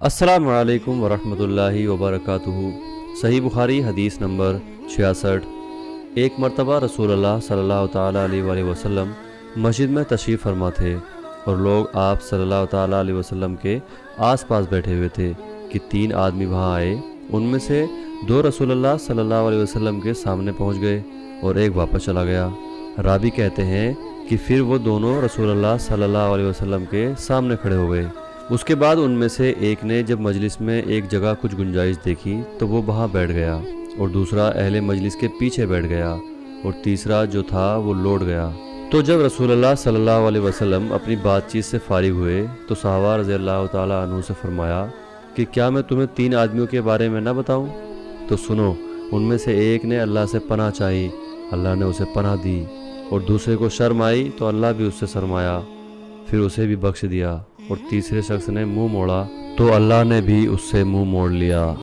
السلام علیکم ورحمۃ اللہ وبرکاتہ۔ صحیح بخاری حدیث نمبر 66۔ ایک مرتبہ رسول اللہ صلی اللہ تعالیٰ علیہ وآلہ وسلم مسجد میں تشریف فرما تھے اور لوگ آپ صلی اللہ تعالیٰ علیہ وسلم کے آس پاس بیٹھے ہوئے تھے کہ 3 آدمی وہاں آئے۔ ان میں سے 2 رسول اللہ صلی اللہ علیہ وسلم کے سامنے پہنچ گئے اور ایک واپس چلا گیا۔ راوی کہتے ہیں کہ پھر وہ دونوں رسول اللہ صلی اللہ علیہ وسلم کے سامنے کھڑے ہو گئے۔ اس کے بعد ان میں سے ایک نے جب مجلس میں ایک جگہ کچھ گنجائش دیکھی تو وہ وہاں بیٹھ گیا، اور دوسرا اہل مجلس کے پیچھے بیٹھ گیا، اور تیسرا جو تھا وہ لوٹ گیا۔ تو جب رسول اللہ صلی اللہ علیہ وسلم اپنی بات چیت سے فارغ ہوئے تو صحابہ رضی اللہ تعالیٰ عنہ سے فرمایا کہ کیا میں تمہیں 3 آدمیوں کے بارے میں نہ بتاؤں؟ تو سنو، ان میں سے ایک نے اللہ سے پناہ چاہی، اللہ نے اسے پناہ دی، اور دوسرے کو شرم آئی تو اللہ بھی اس سے شرمایا، پھر اسے بھی بخش دیا، اور تیسرے شخص نے منہ موڑا تو اللہ نے بھی اس سے منہ موڑ لیا۔